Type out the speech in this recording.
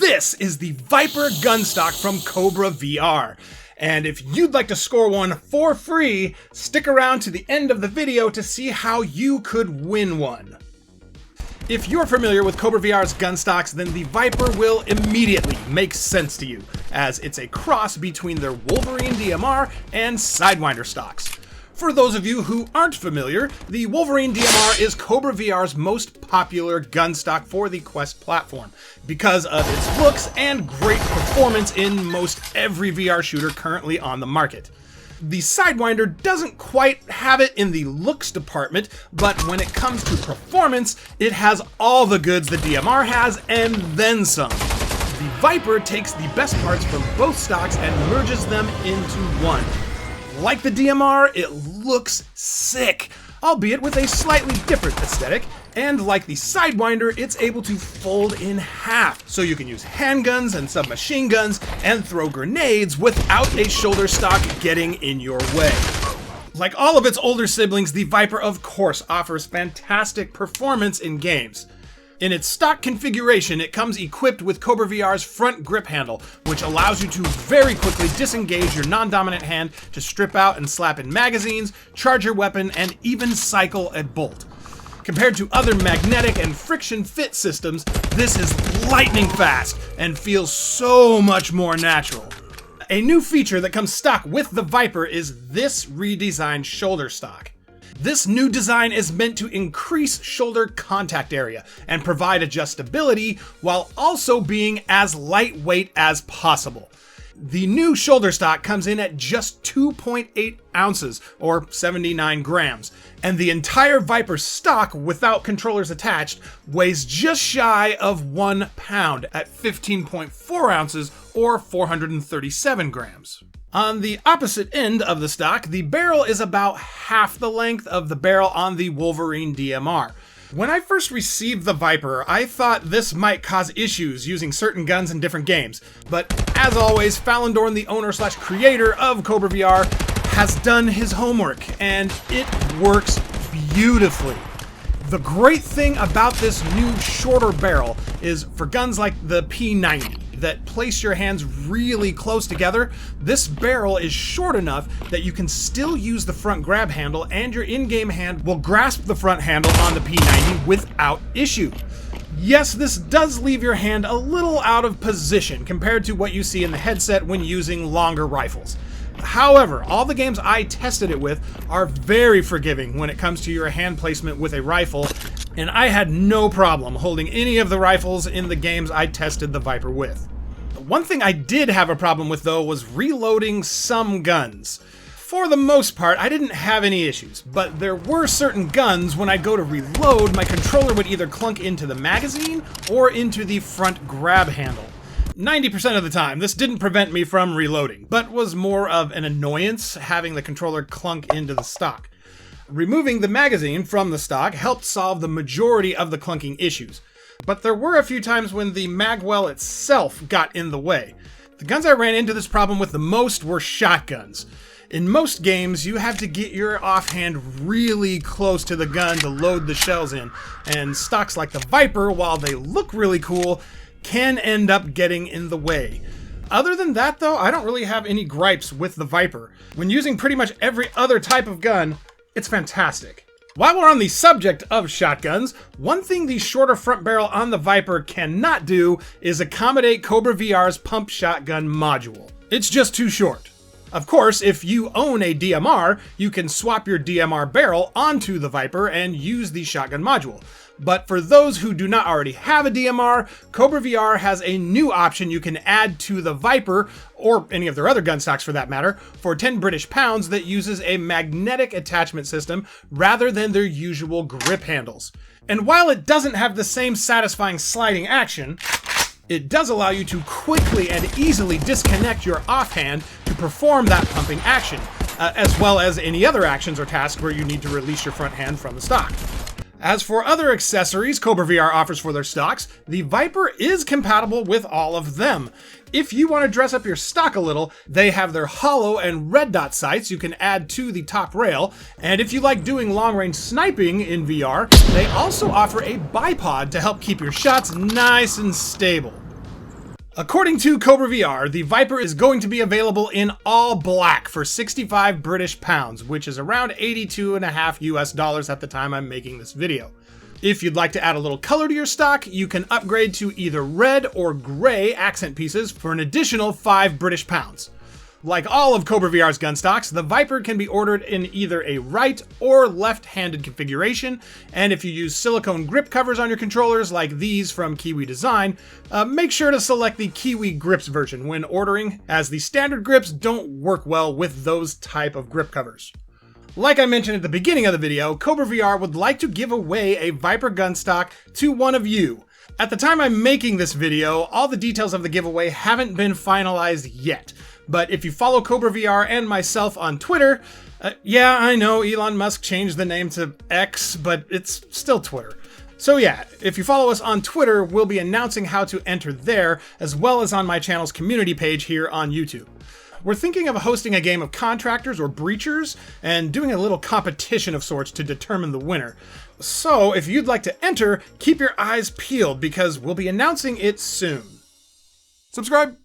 This is the Vyper Gunstock from Kobra VR. And if you'd like to score one for free, stick around to the end of the video to see how you could win one. If you're familiar with Kobra VR's Gunstocks, then the Vyper will immediately make sense to you, as it's a cross between their Wolverine DMR and Sidewinder stocks. For those of you who aren't familiar, the Wolverine DMR is Kobra VR's most popular gunstock for the Quest platform, because of its looks and great performance in most every VR shooter currently on the market. The Sidewinder doesn't quite have it in the looks department, but when it comes to performance, it has all the goods the DMR has and then some. The Vyper takes the best parts from both stocks and merges them into one. Like the DMR, it looks sick, albeit with a slightly different aesthetic, and like the Sidewinder, it's able to fold in half, so you can use handguns and submachine guns and throw grenades without a shoulder stock getting in your way. Like all of its older siblings, the Vyper of course offers fantastic performance in games. In its stock configuration, it comes equipped with Kobra VR's front grip handle, which allows you to very quickly disengage your non-dominant hand to strip out and slap in magazines, charge your weapon, and even cycle a bolt. Compared to other magnetic and friction fit systems, this is lightning fast and feels so much more natural. A new feature that comes stock with the Vyper is this redesigned shoulder stock. This new design is meant to increase shoulder contact area and provide adjustability while also being as lightweight as possible. The new shoulder stock comes in at just 2.8 ounces or 79 grams, and the entire Vyper stock without controllers attached weighs just shy of 1 pound at 15.4 ounces or 437 grams. On the opposite end of the stock, the barrel is about half the length of the barrel on the Wolverine DMR. When I first received the Vyper, I thought this might cause issues using certain guns in different games, but as always, Falendorn, the owner/creator of Kobra VR, has done his homework, and it works beautifully. The great thing about this new shorter barrel is for guns like the P90 that place your hands really close together, this barrel is short enough that you can still use the front grab handle and your in-game hand will grasp the front handle on the P90 without issue. Yes, this does leave your hand a little out of position compared to what you see in the headset when using longer rifles. However, all the games I tested it with are very forgiving when it comes to your hand placement with a rifle, and I had no problem holding any of the rifles in the games I tested the Vyper with. One thing I did have a problem with though was reloading some guns. For the most part, I didn't have any issues, but there were certain guns when I'd go to reload, my controller would either clunk into the magazine or into the front grab handle. 90% of the time, this didn't prevent me from reloading, but was more of an annoyance having the controller clunk into the stock. Removing the magazine from the stock helped solve the majority of the clunking issues, but there were a few times when the magwell itself got in the way. The guns I ran into this problem with the most were shotguns. In most games, you have to get your offhand really close to the gun to load the shells in, and stocks like the Vyper, while they look really cool, can end up getting in the way. Other than that though, I don't really have any gripes with the Vyper. When using pretty much every other type of gun, it's fantastic. While we're on the subject of shotguns, one thing the shorter front barrel on the Vyper cannot do is accommodate Kobra VR's pump shotgun module. It's just too short. Of course, if you own a DMR, you can swap your DMR barrel onto the Vyper and use the shotgun module. But for those who do not already have a DMR, Kobra VR has a new option you can add to the Vyper, or any of their other gun stocks for that matter, for 10 British pounds that uses a magnetic attachment system rather than their usual grip handles. And while it doesn't have the same satisfying sliding action, it does allow you to quickly and easily disconnect your offhand to perform that pumping action, as well as any other actions or tasks where you need to release your front hand from the stock. As for other accessories Kobra VR offers for their stocks, the Vyper is compatible with all of them. If you want to dress up your stock a little, they have their hollow and red dot sights you can add to the top rail, and if you like doing long-range sniping in VR, they also offer a bipod to help keep your shots nice and stable. According to Kobra VR, the Vyper is going to be available in all black for 65 British pounds, which is around 82.5 US dollars at the time I'm making this video. If you'd like to add a little color to your stock, you can upgrade to either red or gray accent pieces for an additional 5 British pounds. Like all of Kobra VR's gun stocks, the Vyper can be ordered in either a right or left-handed configuration, and if you use silicone grip covers on your controllers like these from Kiwi Design, make sure to select the Kiwi Grips version when ordering, as the standard grips don't work well with those type of grip covers. Like I mentioned at the beginning of the video, Kobra VR would like to give away a Vyper gun stock to one of you. At the time I'm making this video, all the details of the giveaway haven't been finalized yet. But if you follow Kobra VR and myself on Twitter, yeah, I know Elon Musk changed the name to X, but it's still Twitter. So yeah, if you follow us on Twitter, we'll be announcing how to enter there, as well as on my channel's community page here on YouTube. We're thinking of hosting a game of contractors or breachers, and doing a little competition of sorts to determine the winner. So if you'd like to enter, keep your eyes peeled because we'll be announcing it soon. Subscribe!